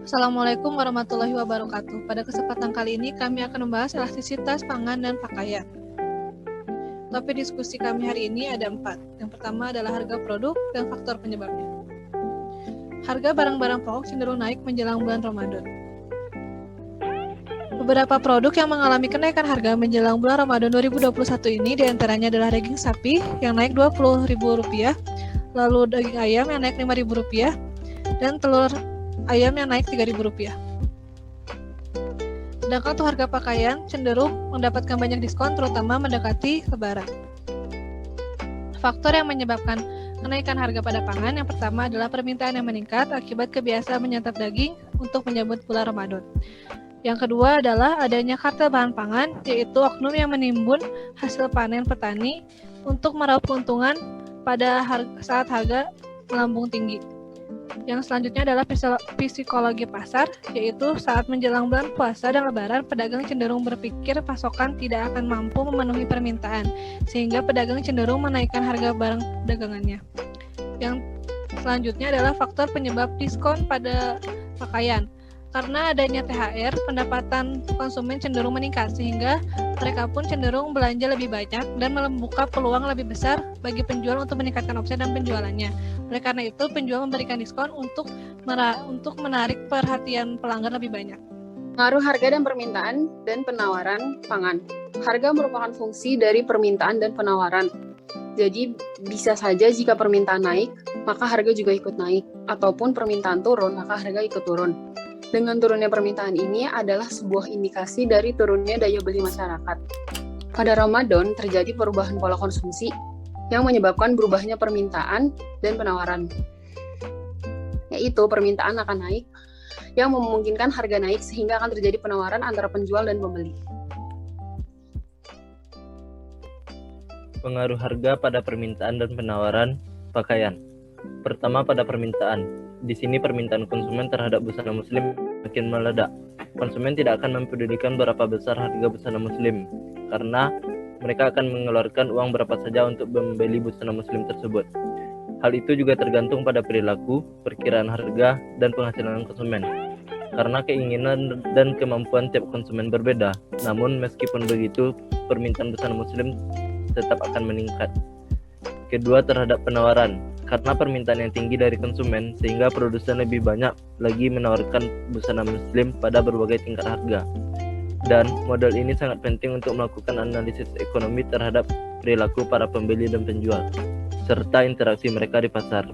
Assalamualaikum warahmatullahi wabarakatuh. Pada kesempatan kali ini kami akan membahas elastisitas pangan dan pakaian. Topik diskusi kami hari ini ada 4. Yang pertama adalah harga produk dan faktor penyebabnya. Harga barang-barang pokok cenderung naik menjelang bulan Ramadan. Beberapa produk yang mengalami kenaikan harga menjelang bulan Ramadan 2021 ini diantaranya adalah daging sapi yang naik Rp20.000, lalu daging ayam yang naik Rp5.000, dan telur ayam yang naik Rp3.000. Sedangkan untuk harga pakaian cenderung mendapatkan banyak diskon terutama mendekati Lebaran. Faktor yang menyebabkan kenaikan harga pada pangan yang pertama adalah permintaan yang meningkat akibat kebiasaan menyantap daging untuk menyambut bulan Ramadan. Yang kedua adalah adanya kartel bahan pangan, yaitu oknum yang menimbun hasil panen petani untuk meraup keuntungan pada saat harga melambung tinggi. Yang selanjutnya adalah psikologi pasar, yaitu saat menjelang bulan puasa dan lebaran, pedagang cenderung berpikir pasokan tidak akan mampu memenuhi permintaan, sehingga pedagang cenderung menaikkan harga barang dagangannya. Yang selanjutnya adalah faktor penyebab diskon pada pakaian. Karena adanya THR, pendapatan konsumen cenderung meningkat, sehingga mereka pun cenderung belanja lebih banyak dan membuka peluang lebih besar bagi penjual untuk meningkatkan omset dan penjualannya. Oleh karena itu, penjual memberikan diskon untuk menarik perhatian pelanggan lebih banyak. Pengaruh harga dan permintaan dan penawaran pangan. Harga merupakan fungsi dari permintaan dan penawaran. Jadi, bisa saja jika permintaan naik, maka harga juga ikut naik. Ataupun permintaan turun, maka harga ikut turun. Dengan turunnya permintaan ini adalah sebuah indikasi dari turunnya daya beli masyarakat. Pada Ramadan terjadi perubahan pola konsumsi yang menyebabkan berubahnya permintaan dan penawaran. Yaitu permintaan akan naik yang memungkinkan harga naik sehingga akan terjadi penawaran antara penjual dan pembeli. Pengaruh harga pada permintaan dan penawaran pakaian. Pertama, pada permintaan. Di sini permintaan konsumen terhadap busana muslim makin meledak. Konsumen tidak akan mempedulikan berapa besar harga busana muslim, karena mereka akan mengeluarkan uang berapa saja untuk membeli busana muslim tersebut. Hal itu juga tergantung pada perilaku, perkiraan harga, dan penghasilan konsumen. Karena keinginan dan kemampuan tiap konsumen berbeda, namun meskipun begitu, permintaan busana muslim tetap akan meningkat. Kedua, terhadap penawaran. Karena permintaan yang tinggi dari konsumen, sehingga produsen lebih banyak lagi menawarkan busana muslim pada berbagai tingkat harga. Dan model ini sangat penting untuk melakukan analisis ekonomi terhadap perilaku para pembeli dan penjual, serta interaksi mereka di pasar.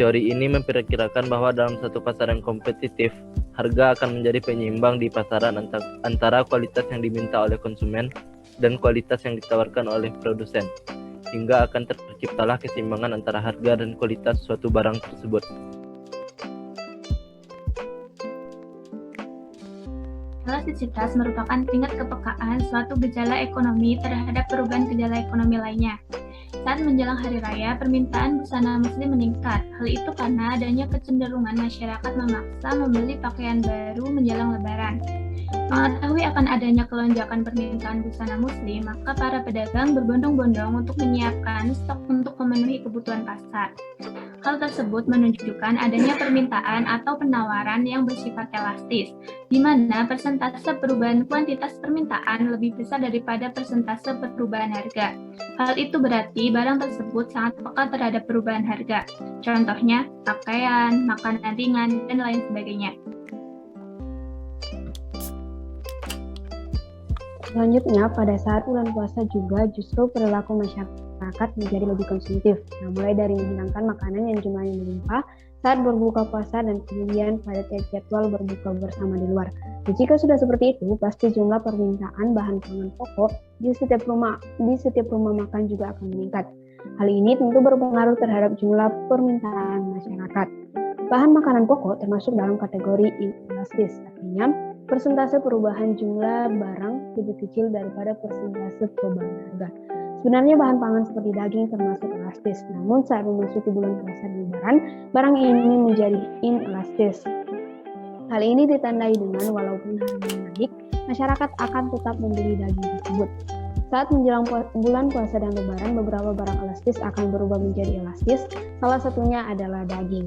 Teori ini memperkirakan bahwa dalam satu pasar yang kompetitif, harga akan menjadi penyeimbang di pasaran antara kualitas yang diminta oleh konsumen dan kualitas yang ditawarkan oleh produsen, hingga akan terciptalah keseimbangan antara harga dan kualitas suatu barang tersebut. Elastisitas merupakan tingkat kepekaan suatu gejala ekonomi terhadap perubahan gejala ekonomi lainnya. Saat menjelang hari raya, permintaan busana muslim meningkat. Hal itu karena adanya kecenderungan masyarakat memaksa membeli pakaian baru menjelang lebaran. Mengetahui akan adanya kelonjakan permintaan busana muslim, maka para pedagang berbondong-bondong untuk menyiapkan stok untuk memenuhi kebutuhan pasar. Hal tersebut menunjukkan adanya permintaan atau penawaran yang bersifat elastis, di mana persentase perubahan kuantitas permintaan lebih besar daripada persentase perubahan harga. Hal itu berarti barang tersebut sangat peka terhadap perubahan harga. Contohnya, pakaian, makanan ringan, dan lain sebagainya. Selanjutnya, pada saat bulan puasa juga justru perilaku masyarakat menjadi lebih konsumtif. Nah, mulai dari menghidangkan makanan yang jumlahnya melimpah saat berbuka puasa dan kemudian pada tiap jadwal berbuka bersama di luar. Nah, jika sudah seperti itu, pasti jumlah permintaan bahan pangan pokok di setiap rumah makan juga akan meningkat. Hal ini tentu berpengaruh terhadap jumlah permintaan masyarakat. Bahan makanan pokok termasuk dalam kategori inelastis, artinya persentase perubahan jumlah barang lebih kecil daripada persentase perubahan harga. Sebenarnya bahan pangan seperti daging termasuk elastis, namun saat memasuki bulan puasa dan lebaran, barang ini menjadi inelastis. Hal ini ditandai dengan walaupun harganya naik, masyarakat akan tetap membeli daging tersebut. Saat menjelang bulan puasa dan lebaran, beberapa barang elastis akan berubah menjadi elastis, salah satunya adalah daging.